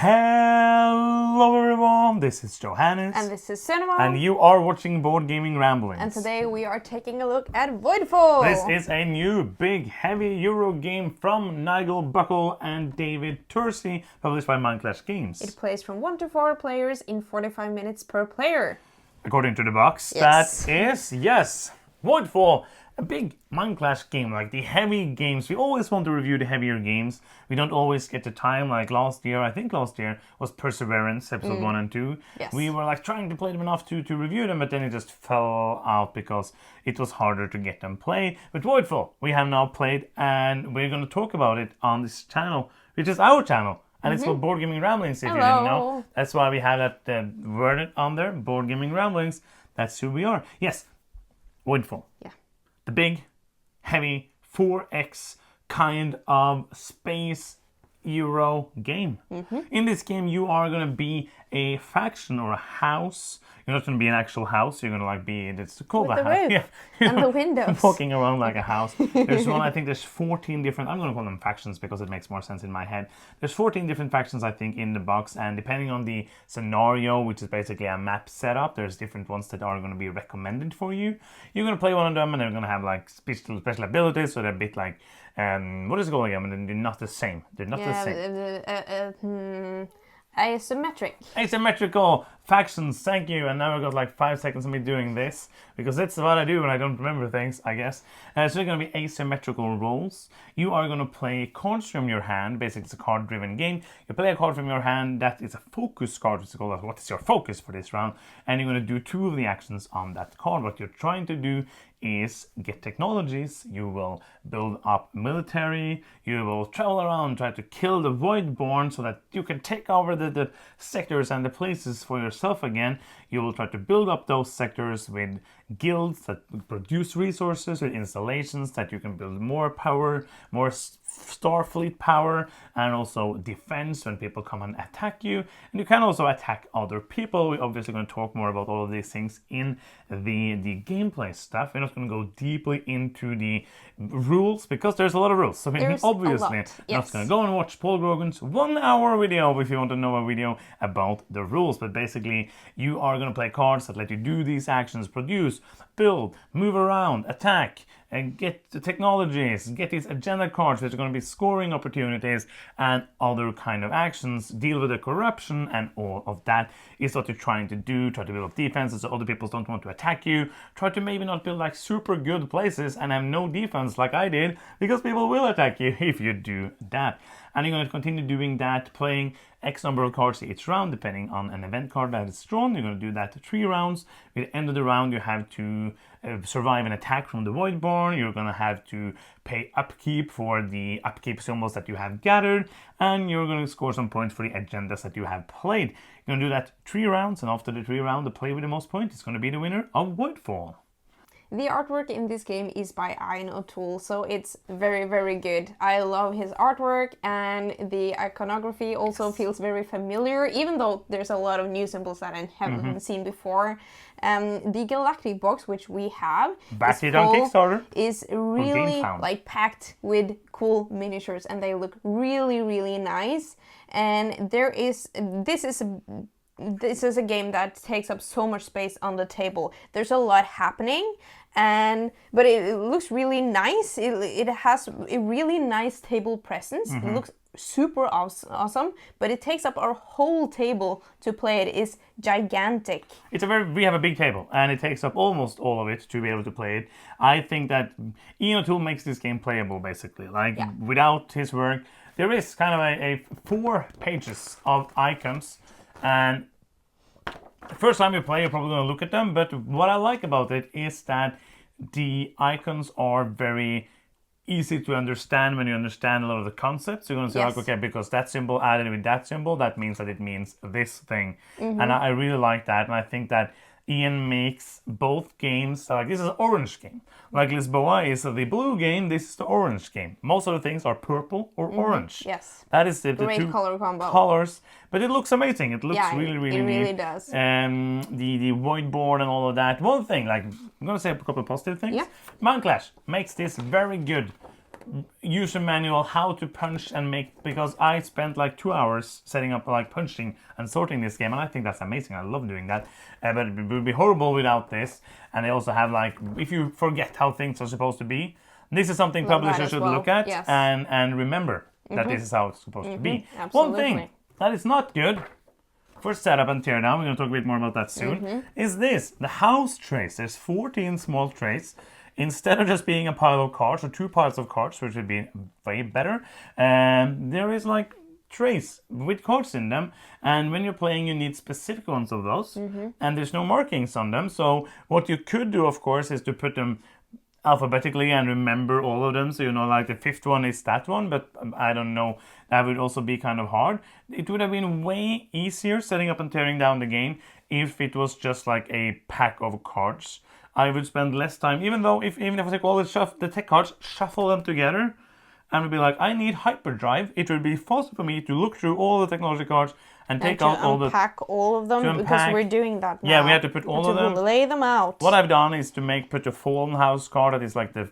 Hello everyone, this is Johannes. And this is Cinema. And you are watching Board Gaming Ramblings. And today we are taking a look at Voidfall. This is a new, big, heavy Euro game from Nigel Buckle and David Turczi, published by Mindclash Games. It plays from 1 to 4 players in 45 minutes per player. According to the box, Yes. that is, Voidfall. A big Mindclash game, like the heavy games. We always want to review the heavier games. We don't always get the time, like last year. I think last year was Perseverance, episode 1 and 2. Yes. We were like trying to play them enough to review them, but then it just fell out because it was harder to get them played. But Voidfall, we have now played, and we're going to talk about it on this channel, which is our channel. And it's called Board Gaming Ramblings, if you didn't know. That's why we have that worded on there, Board Gaming Ramblings. That's who we are. Yes, Voidfall. Yeah. The big, heavy 4X kind of space Euro game. In this game, you are going to be a faction or a house. You're not going to be an actual house. You're going to like be, it's called With a the house. roof Yeah. and the windows. Walking around like a house. There's one, I think there's 14 different, I'm going to call them factions because it makes more sense in my head. There's 14 different factions, I think, in the box. And depending on the scenario, which is basically a map setup, there's different ones that are going to be recommended for you. You're going to play one of them and they're going to have like special abilities. So they're a bit like, what is it called again? And they're not the same. They're not the same. Asymmetric. Asymmetrical factions, thank you. And now I've got like 5 seconds of me doing this because that's what I do when I don't remember things, I guess. So they're going to be asymmetrical roles. You are going to play cards from your hand. Basically, it's a card-driven game. You play a card from your hand that is a focus card, which is called what is your focus for this round. And you're going to do 2 of the actions on that card. What you're trying to do is get technologies. You will build up military. You will travel around, try to kill the Voidborn so that you can take over the sectors and the places for yourself again. You will try to build up those sectors with guilds that produce resources, with installations that you can build more power, more Starfleet power, and also defense when people come and attack you. And you can also attack other people. We're obviously going to talk more about all of these things in the gameplay stuff. We're not going to go deeply into the rules because there's a lot of rules. So There's obviously, a lot. you're not going to go and watch Paul Grogan's 1-hour video if you want to know a video about the rules. But basically, you are going to play cards that let you do these actions: produce, build, move around, attack, and get the technologies, get these agenda cards which are going to be scoring opportunities and other kind of actions, deal with the corruption, and all of that is what you're trying to do. Try to build up defenses so other people don't want to attack you. Try to maybe not build like super good places and have no defense like I did, because people will attack you if you do that. And you're going to continue doing that, playing X number of cards each round, depending on an event card that is drawn. You're going to do that 3 rounds. At the end of the round, you have to survive an attack from the Voidborn. You're going to have to pay upkeep for the upkeep symbols that you have gathered. And you're going to score some points for the agendas that you have played. You're going to do that 3 rounds. And after the 3 rounds, the player with the most points is going to be the winner of Voidfall. The artwork in this game is by Ian O'Toole, so it's very, very good. I love his artwork, and the iconography also feels very familiar, even though there's a lot of new symbols that I haven't seen before. The Galactic box, which we have, is really like packed with cool miniatures, and they look really, really nice. And this is a game that takes up so much space on the table. There's a lot happening, but it looks really nice. It has a really nice table presence. It looks super awesome, but it takes up our whole table to play. It is gigantic. We have a big table, and it takes up almost all of it to be able to play it. I think that Ian O'Toole makes this game playable, basically. Without his work, there is kind of a 4 pages of icons. And the first time you play, you're probably going to look at them. But what I like about it is that the icons are very easy to understand when you understand a lot of the concepts. You're going to say, like, okay, because that symbol added with that symbol, that means that it means this thing. And I really like that. And I think that Ian makes both games, like this is an orange game. Like Lisboa is the blue game, this is the orange game. Most of the things are purple or orange. Yes. That is the Great 2 color combo. colors. But it looks amazing. It looks really, really neat. It really does. The Voidborn and all of that. One thing, like, I'm going to say a couple of positive things. Yeah. Mindclash makes this very good user manual how to punch and make, because I spent like 2 hours setting up like punching and sorting this game, and I think that's amazing. I love doing that, but it would be horrible without this. And they also have like, if you forget how things are supposed to be, this is something publishers should look at and remember that this is how it's supposed to be. One thing that is not good for setup and teardown, we're going to talk a bit more about that soon, is this, the house trays. There's 14 small trays. Instead of just being a pile of cards or 2 piles of cards, which would be way better, there is like trays with cards in them, and when you're playing you need specific ones of those, and there's no markings on them. So what you could do, of course, is to put them alphabetically and remember all of them, so you know like the 5th one is that one, but I don't know, that would also be kind of hard. It would have been way easier setting up and tearing down the game if it was just like a pack of cards. I would spend less time, even if I take all the tech cards, shuffle them together, and would be like, I need hyperdrive. It would be possible for me to look through all the technology cards and take out all the... unpack all of them, because we're doing that now. Yeah, we have to put all of them. To lay them out. What I've done is to put a Fallen House card that is like the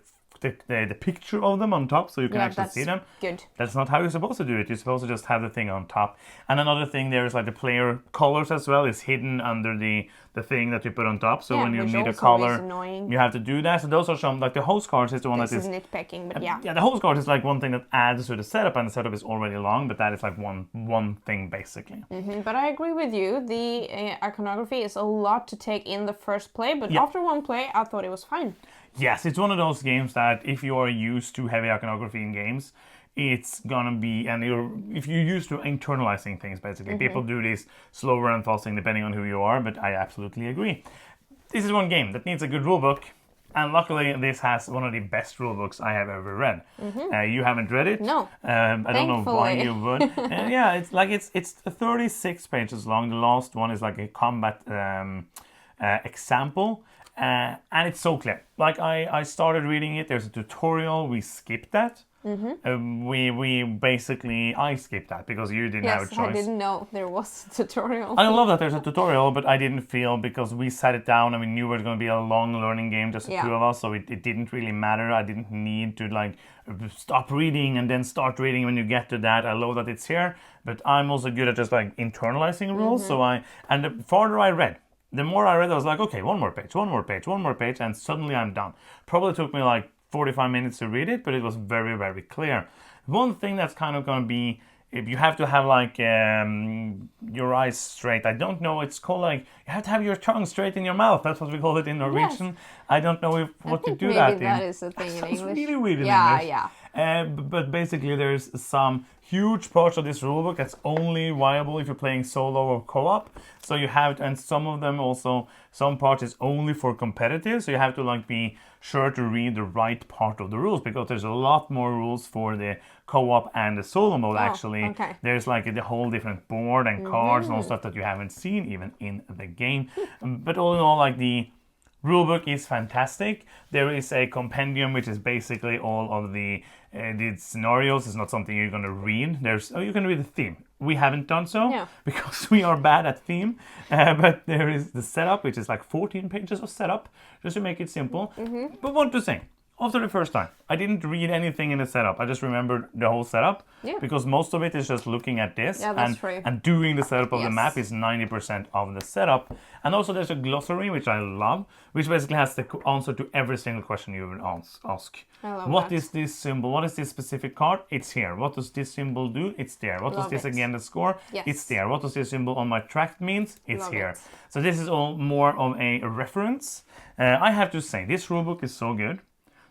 picture of them on top, so you can actually see them. Good. That's not how you're supposed to do it. You're supposed to just have the thing on top. And another thing there is like the player colors as well is hidden under the thing that you put on top. So when you need a color, you have to do that. So those are some, like the host cards is the one that is nitpicking, but yeah. Yeah, the host card is like one thing that adds to the setup, and the setup is already long, but that is like one thing basically. But I agree with you. The iconography is a lot to take in the first play, but after one play, I thought it was fine. Yes, it's one of those games that if you are used to heavy iconography in games, it's gonna be, and if you're used to internalizing things, basically. People do this slower and faster depending on who you are, but I absolutely agree. This is one game that needs a good rulebook, and luckily this has one of the best rulebooks I have ever read. You haven't read it? No. I don't know why you would. Yeah, it's 36 pages long. The last one is like a combat example. And it's so clear. Like I started reading it. There's a tutorial. We skipped that. I skipped that because you didn't have a choice. I didn't know there was a tutorial. I love that there's a tutorial, but I didn't feel, because we sat it down and we knew it was going to be a long learning game, just the 2 of us, so it didn't really matter. I didn't need to like stop reading and then start reading when you get to that. I love that it's here, but I'm also good at just like internalizing rules. So and the farther I read, the more I read, I was like, okay, one more page, and suddenly I'm done. Probably took me like 45 minutes to read it, but it was very, very clear. One thing that's kind of going to be, if you have to have like your eyes straight. I don't know, it's called like, you have to have your tongue straight in your mouth. That's what we call it in Norwegian. Yes. I don't know what to do that in. Maybe that is a thing in English. It's really weird in English. But basically there's some huge parts of this rulebook that's only viable if you're playing solo or co-op. So you have to, and some of them also, some parts is only for competitive. So you have to like be sure to read the right part of the rules, because there's a lot more rules for the co-op and the solo mode actually. Okay. There's like the whole different board and cards and all stuff that you haven't seen even in the game. But all in all, like the rulebook is fantastic. There is a compendium which is basically all of the scenarios. It's not something you're going to read. You can read the theme. We haven't done so because we are bad at theme. But there is the setup, which is like 14 pages of setup, just to make it simple. But what to say? After the first time, I didn't read anything in the setup. I just remembered the whole setup because most of it is just looking at this and doing the setup of the map is 90% of the setup. And also there's a glossary, which I love, which basically has the answer to every single question you would ask. What is this symbol? What is this specific card? It's here. What does this symbol do? It's there. What does this again, the score? Yes. It's there. What does this symbol on my track means? It's here. So this is all more of a reference. I have to say, this rulebook is so good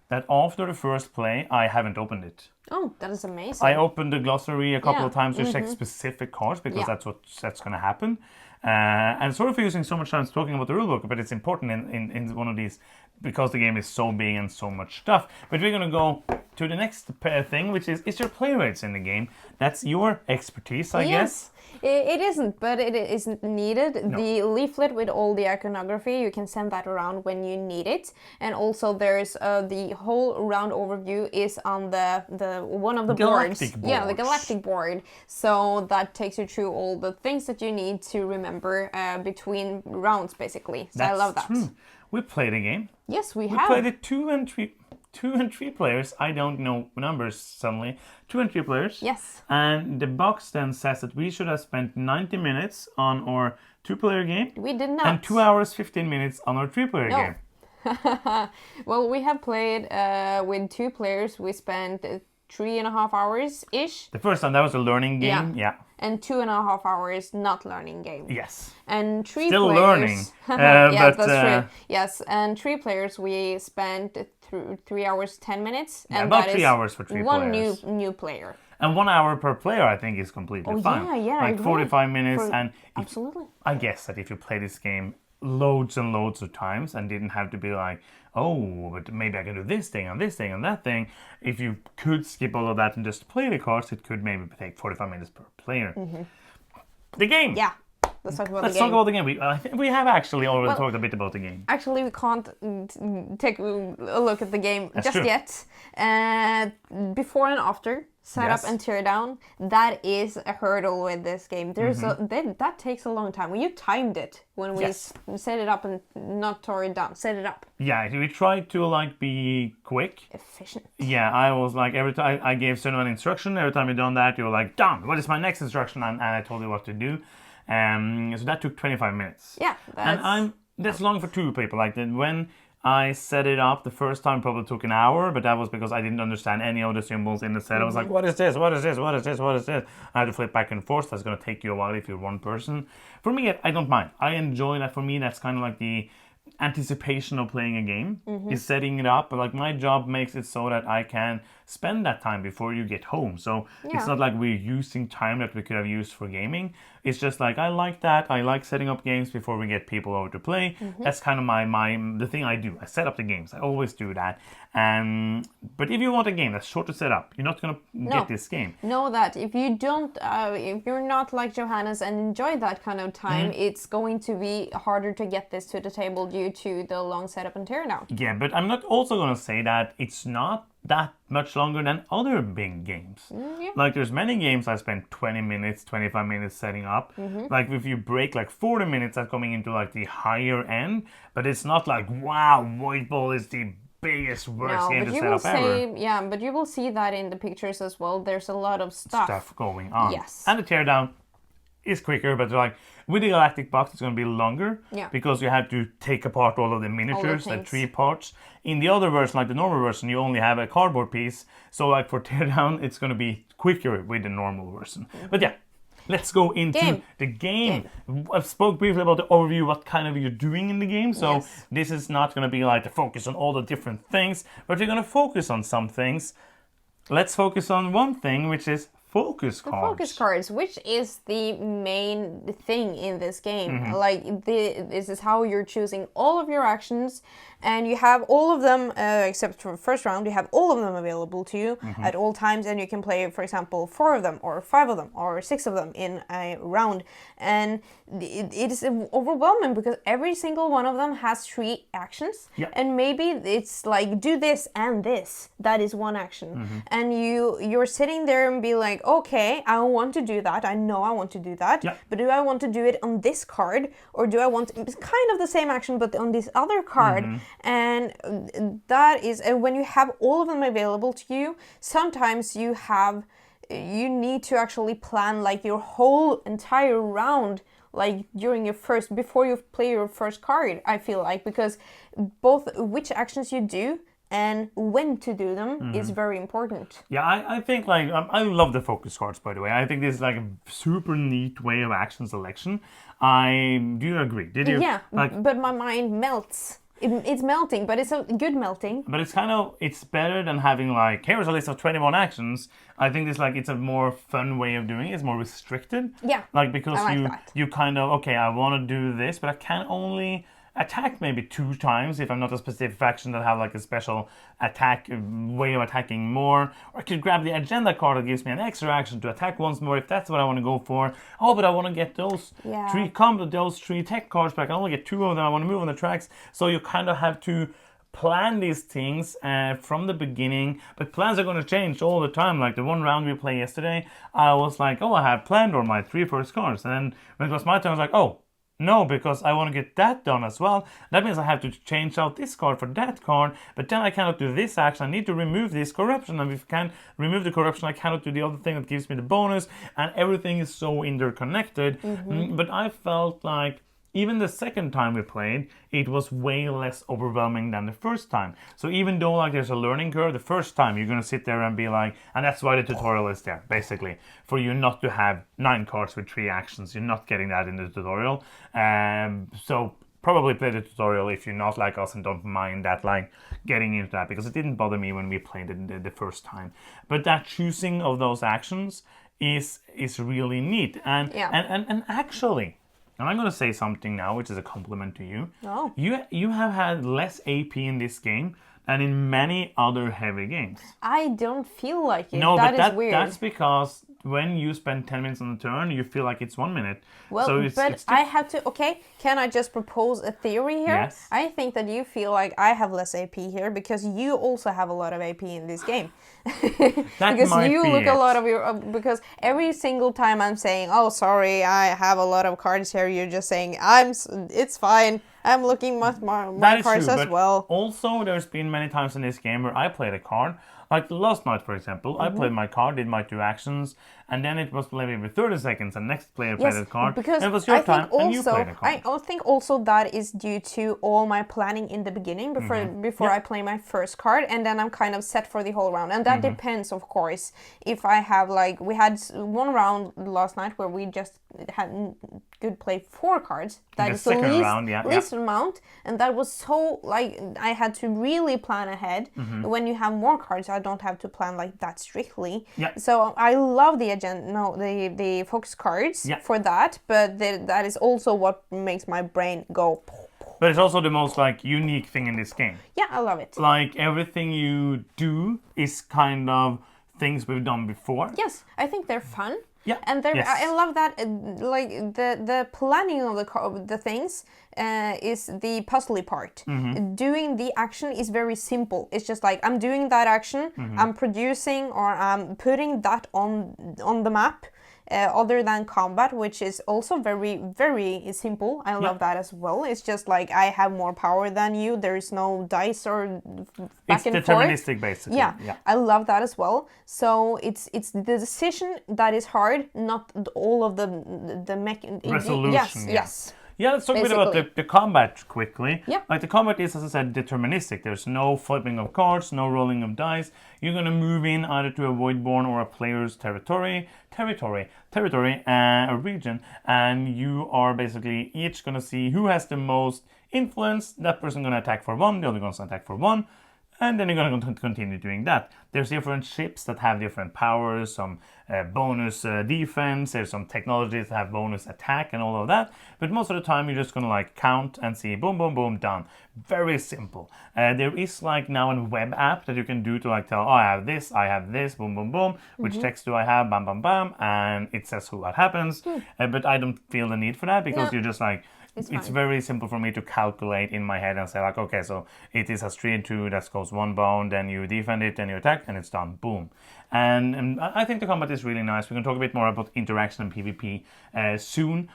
that after the first play, I haven't opened it. Oh, that is amazing. I opened the glossary a couple of times to check specific cards, because that's going to happen. And sorry for using so much time talking about the rulebook, but it's important in one of these, because the game is so big and so much stuff. But we're going to go to the next thing, which is your play rates in the game. That's your expertise, I guess. It isn't, but it isn't needed. No. The leaflet with all the iconography, you can send that around when you need it. And also there's the whole round overview is on the one of the boards. Yeah, the galactic board. So that takes you through all the things that you need to remember between rounds, basically. So I love that. True. We played a game. Yes, we have. We played it 2 and 3. 2 and 3 players. I don't know numbers suddenly. 2 and 3 players. Yes. And the box then says that we should have spent 90 minutes on our 2-player game. We did not. And 2 hours, 15 minutes on our 3-player No. game. Well, we have played with 2 players. We spent 3.5 hours-ish. The first time, that was a learning game. Yeah. And 2.5 hours not learning game. Yes. And 3 Still players... learning. Yeah, but, that's true. Yes, and 3 players, we spent 3 hours, 10 minutes. Yeah, and about that 3 is hours for 3 one players. new player. And 1 hour per player, I think, is completely fine. Yeah, like 45 minutes. And absolutely. I guess that if you play this game loads and loads of times and didn't have to be like, oh, but maybe I can do this thing and this thing and that thing. If you could skip all of that and just play the cards, it could maybe take 45 minutes per player. The game! Yeah, let's talk about Let's the game. talk about the game. I think we have actually already talked a bit about the game. Actually, we can't take a look at the game That's just true. yet. Before and after, setup and teardown, that is a hurdle with this game. There's that takes a long time. You timed it when we set it up and not tore it down. Set it up. Yeah, we tried to like be quick. Efficient. Yeah, I was like, every time I gave someone an instruction, every time you done that, you were like, done. What is my next instruction? And I told you what to do. So that took 25 minutes. Yeah, that's long for 2 people. Like when I set it up the first time, probably took an hour, but that was because I didn't understand any of the symbols in the set. I was like, what is this? What is this? What is this? What is this? I had to flip back and forth. That's going to take you a while if you're one person. For me, I don't mind. I enjoy that. For me, that's kind of like the anticipation of playing a game is setting it up. But like my job makes it so that I can spend that time before you get home. So it's not like we're using time that we could have used for gaming. It's just like I like that. I like setting up games before we get people over to play. That's kind of the thing I do. I set up the games. I always do that. But if you want a game that's short to set up, you're not gonna get this game. Know that if you don't, if you're not like Johannes and enjoy that kind of time, it's going to be harder to get this to the table due to the long setup and teardown. Yeah, but I'm not also gonna say that it's not that much longer than other big games. Like there's many games I spent 20 minutes, 25 minutes setting up. Like if you break like 40 minutes, that's coming into like the higher end. But it's not like, wow, Voidball is the biggest, worst game to set up ever. Yeah, but you will see that in the pictures as well. There's a lot of stuff going on. Yes. And the teardown is quicker, but like with the Galactic box, it's going to be longer because you have to take apart all of the miniatures, like 3 parts. In the other version, like the normal version, you only have a cardboard piece. So like for teardown, it's going to be quicker with the normal version. But yeah, let's go into the game. I spoke briefly about the overview, what kind of you're doing in the game. So this is not going to be like the focus on all the different things, but you're going to focus on some things. Let's focus on one thing, which is focus cards. Focus cards, which is the main thing in this game. Like this is how you're choosing all of your actions, and you have all of them except for the first round. You have all of them available to you at all times, and you can play, for example, 4 of them or 5 of them or 6 of them in a round. And it is overwhelming because every single one of them has 3 actions, and maybe it's like do this and this. That is one action, and you're sitting there and be like, okay, I want to do that. I know I want to do that, but do I want to do it on this card, or do I want it's kind of the same action but on this other card? And that is, and when you have all of them available to you, sometimes you need to actually plan like your whole entire round, like during before you play your first card, I feel like, because both which actions you do and when to do them is very important. Yeah, I think like I love the focus cards, by the way. I think this is like a super neat way of action selection. Do you agree? Did you? Yeah, but my mind melts. It's melting, but it's a good melting. But it's better than having like, here's a list of 21 actions. I think it's a more fun way of doing it. It's more restricted. Yeah, like because I like that. You kind of, okay, I want to do this, but I can only attack maybe 2 times if I'm not a specific faction that have like a special attack way of attacking more. Or I could grab the agenda card that gives me an extra action to attack once more if that's what I want to go for. Oh, but I want to get those 3 tech cards, but I can only get 2 of them. I want to move on the tracks. So you kind of have to plan these things from the beginning, but plans are going to change all the time. Like the one round we played yesterday, I was like, oh, I have planned on my 3 first cards, and then when it was my turn, I was like, oh, No, because I want to get that done as well. That means I have to change out this card for that card, but then I cannot do this action. I need to remove this corruption, and if I can remove the corruption, I cannot do the other thing that gives me the bonus, and everything is so interconnected. But I felt like even the second time we played, it was way less overwhelming than the first time. So even though like there's a learning curve, the first time you're gonna sit there and be like, and that's why the tutorial is there, basically, for you not to have 9 cards with 3 actions. You're not getting that in the tutorial. So probably play the tutorial if you're not like us and don't mind that, like getting into that, because it didn't bother me when we played it the first time. But that choosing of those actions is really neat, and actually. And I'm going to say something now, which is a compliment to you. Oh. You have had less AP in this game than in many other heavy games. I don't feel like it. No, that but is weird. That's because when you spend 10 minutes on the turn, you feel like it's 1 minute. Well, so I have to... Okay, can I just propose a theory here? Yes. I think that you feel like I have less AP here because you also have a lot of AP in this game. That because might you be look it. a lot of your... because every single time I'm saying, oh, sorry, I have a lot of cards here, you're just saying, it's fine. I'm looking at my cards true, as but well. Also, there's been many times in this game where I played a card. Like last night, for example, I played my card, did my 2 actions, and then it was maybe 30 seconds, and next player played a card, because and it was your I time, think also, and you played a card. I think also that is due to all my planning in the beginning before I play my first card, and then I'm kind of set for the whole round. And that depends, of course. If I have like, we had one round last night where we just had good play 4 cards. That is the least amount, and that was so like I had to really plan ahead. When you have more cards, I don't have to plan like that strictly. So I love the agenda, the focus cards for that, but that is also what makes my brain go. But it's also the most like unique thing in this game. Yeah, I love it. Like everything you do is kind of things we've done before. Yes, I think they're fun. Yeah, and I love that. Like the planning of the things is the puzzly part. Doing the action is very simple. It's just like I'm doing that action. I'm producing or I'm putting that on the map. Other than combat, which is also very, very simple. I love that as well. It's just like I have more power than you. There is no dice or back and forth. It's deterministic, basically. Yeah, I love that as well. So it's the decision that is hard, not all of the resolution. Yes. Yeah, let's talk a bit about the combat quickly. Yeah. Like the combat is, as I said, deterministic. There's no flipping of cards, no rolling of dice. You're gonna move in either to a Voidborn or a player's territory, a region, and you are basically each gonna see who has the most influence. That person gonna attack for 1, the other gonna attack for 1. And then you're going to continue doing that. There's different ships that have different powers, some bonus defense, there's some technologies that have bonus attack and all of that. But most of the time you're just going to like count and see boom, boom, boom, done. Very simple. There is like now a web app that you can do to like tell, oh, I have this, boom, boom, boom. Which text do I have, bam, bam, bam. And it says what happens. But I don't feel the need for that because you're just like, it's very simple for me to calculate in my head and say like, okay, so it is a 3 and 2, that goes 1 bone, then you defend it, then you attack, and it's done. Boom. And I think the combat is really nice. We can talk a bit more about interaction and PvP soon.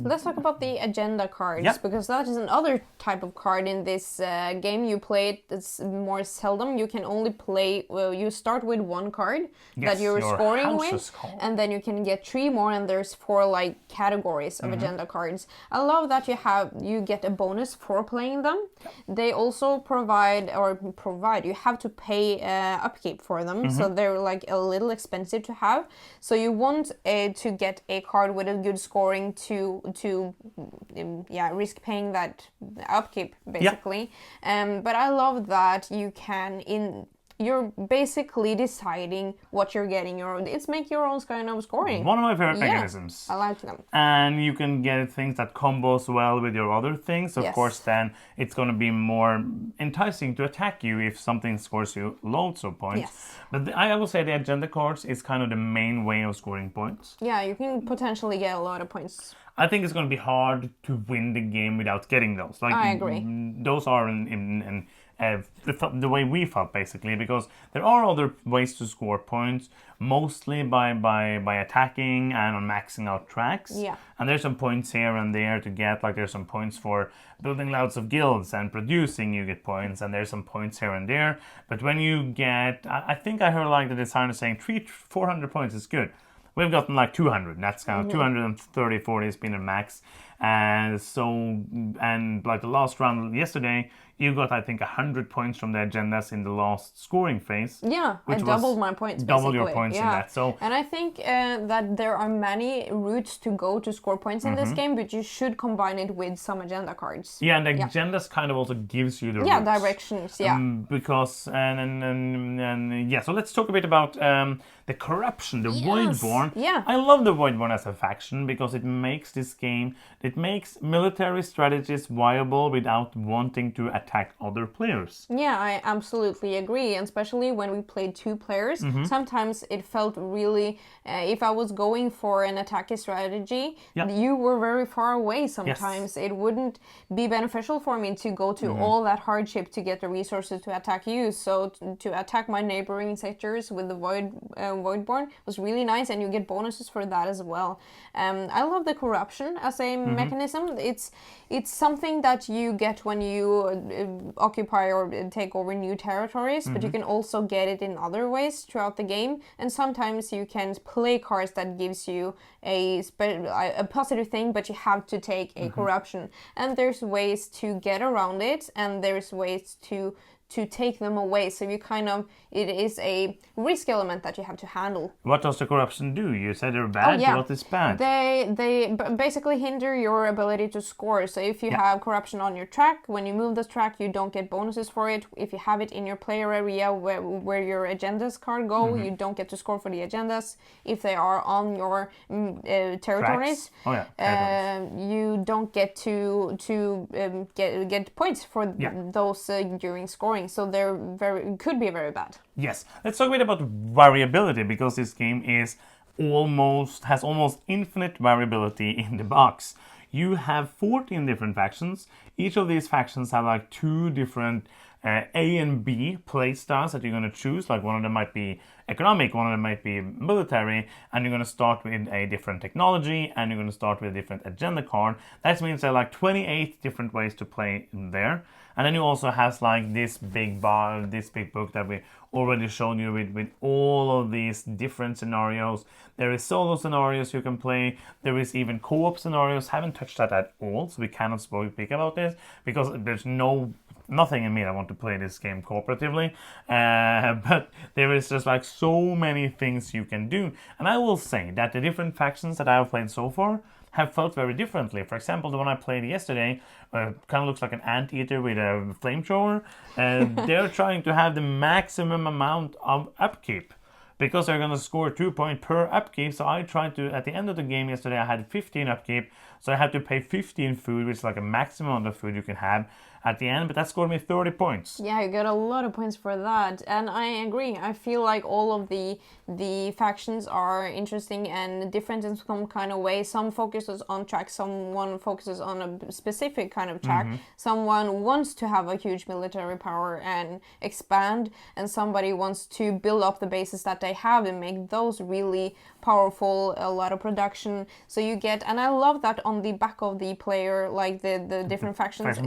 Let's talk about the agenda cards, because that is another type of card in this game. You play it, it's more seldom. You can only play, you start with 1 card that you're scoring with, and then you can get 3 more, and there's 4 like categories of agenda cards. I love that you get a bonus for playing them. They also provide, you have to pay upkeep for them, so they're like a little expensive to have. So you want to get a card with a good scoring to risk paying that upkeep basically. But I love that you can you're basically deciding what you're getting. It's make your own kind of scoring. One of my favorite mechanisms. I like them. And you can get things that combos well with your other things. Of course, then it's going to be more enticing to attack you if something scores you loads of points. Yes. But I will say the agenda cards is kind of the main way of scoring points. Yeah, you can potentially get a lot of points. I think it's going to be hard to win the game without getting those. Like, I agree. Those are an the way we felt basically, because there are other ways to score points, mostly by attacking and on maxing out tracks. Yeah. And there's some points here and there to get, like there's some points for building lots of guilds and producing, you get points, and there's some points here and there. But when you get, I think I heard like the designer saying 400 points is good. We've gotten like 200, and that's kind of 230, 40 has been a max. And like the last round yesterday, you got, I think, 100 points from the agendas in the last scoring phase. Yeah, I doubled my points, Double basically. your points in that. So, and I think that there are many routes to go to score points in this game, but you should combine it with some agenda cards. Yeah, and the agendas kind of also gives you the routes. routes. Directions, because, so let's talk a bit about the corruption, the Voidborn. Yeah. I love the Voidborn as a faction because it makes this game, it makes military strategies viable without wanting to attack other players. Yeah, I absolutely agree. And especially when we played 2 players, sometimes it felt really, if I was going for an attacking strategy, you were very far away sometimes. It wouldn't be beneficial for me to go to all that hardship to get the resources to attack you. So to attack my neighboring sectors with the Voidborn was really nice, and you get bonuses for that as well. I love the corruption as a mechanism. It's something that you get when you occupy or take over new territories, but you can also get it in other ways throughout the game. And sometimes you can play cards that gives you a positive thing, but you have to take a corruption. And there's ways to get around it, and there's ways to take them away. So you it is a risk element that you have to handle. What does the corruption do? You said they're bad. What is bad? They basically hinder your ability to score. So if you have corruption on your track, when you move this track, you don't get bonuses for it. If you have it in your player area where your agendas card go, you don't get to score for the agendas. If they are on your territories, you don't get to get points for those during scoring. So they're could be very bad. Yes, let's talk a bit about variability, because this game has almost infinite variability in the box. You have 14 different factions. Each of these factions have like 2 different A and B play styles that you're going to choose. Like one of them might be economic, one of them might be military, and you're going to start with a different technology, and you're going to start with a different agenda card. That means there are like 28 different ways to play in there. And then you also have like this big book that we already shown you with all of these different scenarios. There is solo scenarios you can play. There is even co-op scenarios. Haven't touched that at all, so we cannot speak about this because there's nothing in me that want to play this game cooperatively. But there is just like so many things you can do. And I will say that the different factions that I have played so far have felt very differently. For example, the one I played yesterday kind of looks like an anteater with a flamethrower. They're trying to have the maximum amount of upkeep because they're going to score 2 points per upkeep. So I tried to, at the end of the game yesterday, I had 15 upkeep. So I had to pay 15 food, which is like a maximum amount of food you can have at the end, but that scored me 30 points. Yeah, you got a lot of points for that, and I agree. I feel like all of the factions are interesting and different in some kind of way. Some focuses on track, someone focuses on a specific kind of track, someone wants to have a huge military power and expand, and somebody wants to build up the bases that they have and make those really powerful, a lot of production. So you get, and I love that on the back of the player, like the different factions,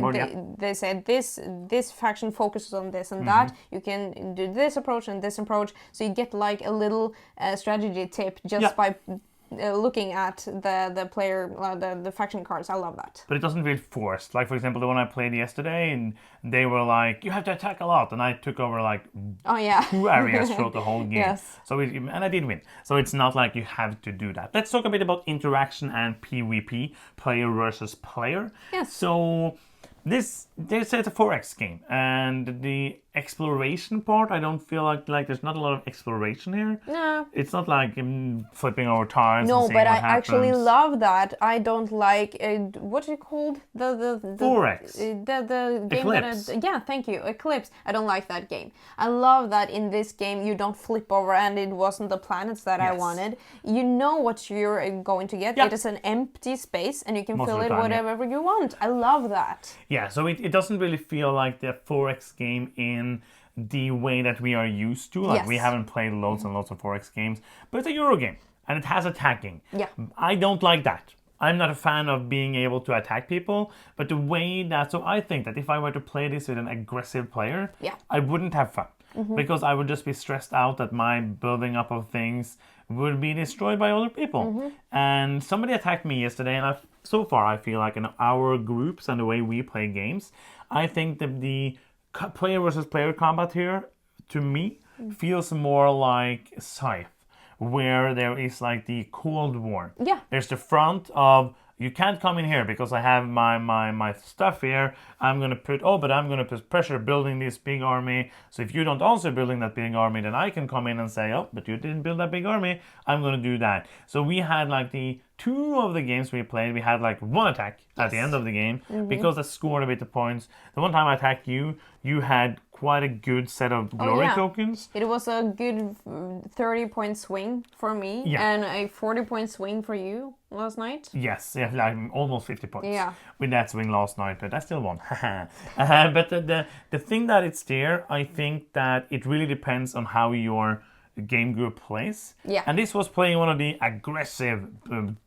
they said this faction focuses on this and that. You can do this approach and this approach. So you get like a little strategy tip just by looking at the player, the faction cards. I love that. But it doesn't feel forced. Like, for example, the one I played yesterday, and they were like, you have to attack a lot. And I took over like 2 areas throughout the whole game. Yes. So and I did win. So it's not like you have to do that. Let's talk a bit about interaction and PvP, player versus player. Yes. So they say it's a 4X game, and the exploration part, I don't feel like there's not a lot of exploration here. No. It's not like flipping over tiles. No, and seeing but what I actually happens. love that. I don't like what's it called? The 4X. the game Eclipse. that yeah, thank you, Eclipse. I don't like that game. I love that in this game you don't flip over and it wasn't the planets that I Yes. wanted. You know what you're going to get. Yeah. It is an empty space and you can Most of fill the it time, yeah. whatever you want. I love that. Yeah, so it doesn't really feel like the 4X game in the way that we are used to. Like, we Yes. haven't played loads and loads of 4X games, but it's a Euro game, and it has attacking. Yeah. I don't like that. I'm not a fan of being able to attack people, but the way that... So I think that if I were to play this with an aggressive player, Yeah. I wouldn't have fun. Because I would just be stressed out that my building up of things would be destroyed by other people. And somebody attacked me yesterday, and so far I feel like in our groups and the way we play games, I think that the player versus player combat here, to me, feels more like Scythe, where there is like the Cold War. Yeah. There's the front of... You can't come in here because I have my stuff here. I'm gonna put pressure building this big army. So if you don't also building that big army, then I can come in and say, oh, but you didn't build that big army. I'm gonna do that. So we had like the 2 of the games we played, we had like 1 attack at the end of the game because I scored a bit of points. The one time I attacked you, you had quite a good set of glory yeah. tokens. It was a good 30-point swing for me Yeah. and a 40-point swing for you last night. Yes, yeah, like almost 50 points Yeah. with that swing last night, but I still won. But the thing that it's there, I think that it really depends on how your game group plays. Yeah. And this was playing one of the aggressive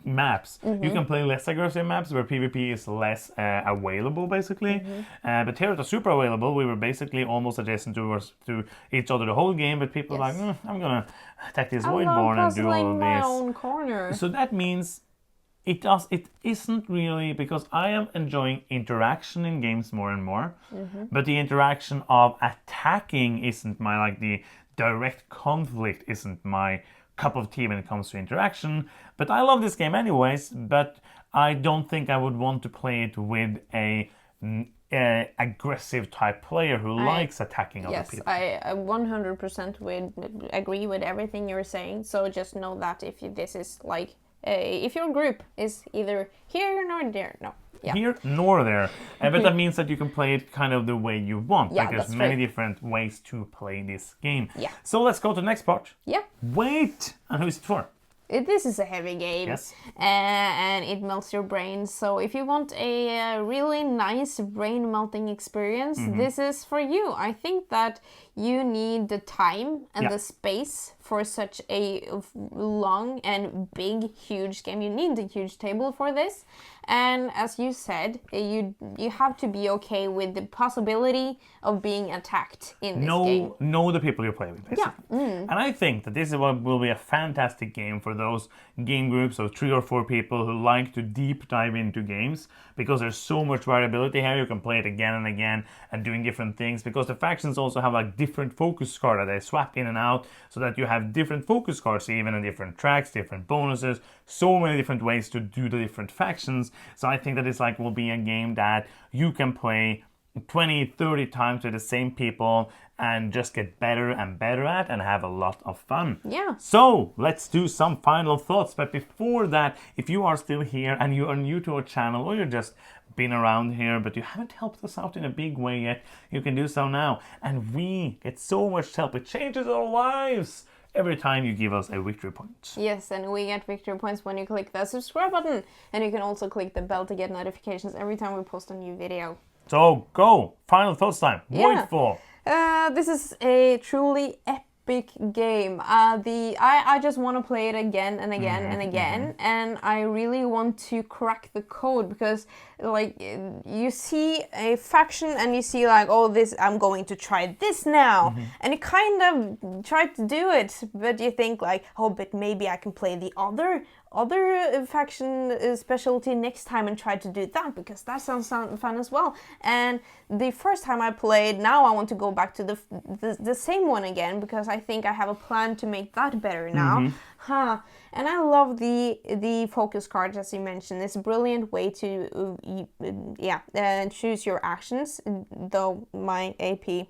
maps. You can play less aggressive maps where PvP is less available, basically. But here it was super available. We were basically almost adjacent to each other the whole game, but people were like, I'm gonna attack this Voidborn and do all of my this. own corner. So that means it isn't really, because I am enjoying interaction in games more and more, but the interaction of attacking isn't my, like the direct conflict isn't my cup of tea when it comes to interaction. But I love this game anyways, but I don't think I would want to play it with a aggressive type player who likes attacking other people. Yes, I 100% agree with everything you're saying. So just know that if this is like, if your group is either here nor there, no. Yeah. Here nor there. But that means that you can play it kind of the way you want. Yeah, like there's that's many true. different ways to play this game. Yeah. So let's go to the next part. Yeah. Wait! And who is it for? This is a heavy game, Yes. And it melts your brain. So if you want a really nice brain melting experience, this is for you. I think that you need the time and the space for such a long and big, huge game. You need the huge table for this. And as you said, you have to be okay with the possibility of being attacked in this game. Know the people you play with, basically. Yeah. And I think that this is what will be a fantastic game for those game groups of 3 or 4 people who like to deep dive into games, because there's so much variability here. You can play it again and again and doing different things, because the factions also have like different focus cards that they swap in and out, so that you have different focus cards even in different tracks, different bonuses, so many different ways to do the different factions. So I think that it's like will be a game that you can play 20, 30 times with the same people and just get better and better at and have a lot of fun. Yeah. So let's do some final thoughts. But before that, if you are still here and you are new to our channel, or you're just been around here but you haven't helped us out in a big way yet, you can do so now. And we get so much help. It changes our lives every time you give us a victory point. Yes, and we get victory points when you click the subscribe button. And you can also click the bell to get notifications every time we post a new video. So go! Final thoughts time. Yeah. Voidfall. This is a truly epic game. I just want to play it again and again and again, and I really want to crack the code, because like you see a faction and you see like, oh, this, I'm going to try this now, and you kind of try to do it, but you think like, oh, but maybe I can play the other faction specialty next time and try to do that, because that sounds fun as well. And the first time I played, now I want to go back to the same one again, because I think I have a plan to make that better now. And I love the focus cards, as you mentioned. It's a brilliant way to choose your actions, though my AP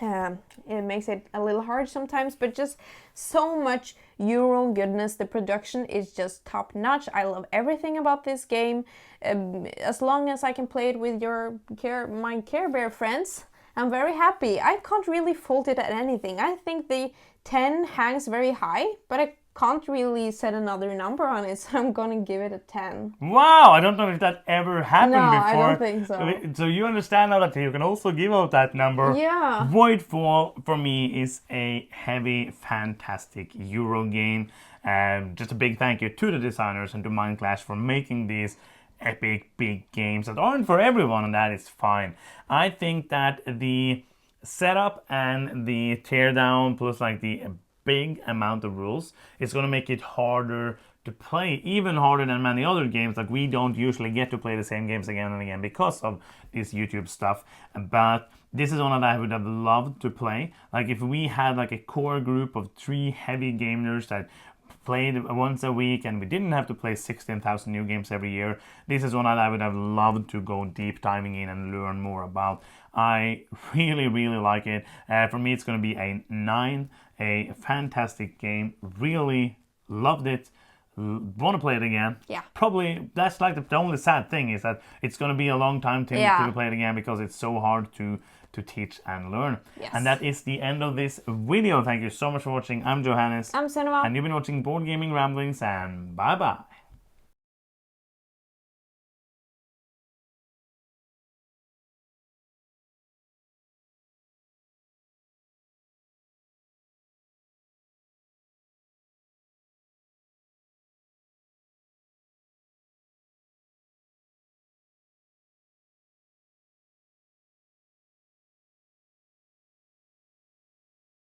It makes it a little hard sometimes, but just so much Euro goodness. The production is just top notch. I love everything about this game. As long as I can play it with my Care Bear friends, I'm very happy. I can't really fault it at anything. I think the 10 hangs very high, but I can't really set another number on it, so I'm gonna give it a 10. Wow, I don't know if that ever happened No, before. I don't think so. So you understand now that you can also give out that number. Yeah. Voidfall for me is a heavy, fantastic Euro game. Just a big thank you to the designers and to Mindclash for making these epic big games that aren't for everyone, and that is fine. I think that the setup and the teardown plus like the big amount of rules is going to make it harder to play, even harder than many other games. Like, we don't usually get to play the same games again and again because of this YouTube stuff, but this is one that I would have loved to play. Like, if we had like a core group of 3 heavy gamers that played once a week and we didn't have to play 16,000 new games every year, this is one that I would have loved to go deep diving in and learn more about. I really, really like it. For me, it's going to be a 9. A fantastic game. Really loved it. Want to play it again. Yeah. Probably, that's like the only sad thing is that it's going to be a long time to play it again because it's so hard to teach and learn. Yes. And that is the end of this video. Thank you so much for watching. I'm Johannes. I'm Cinema. And you've been watching Board Gaming Ramblings, and bye bye.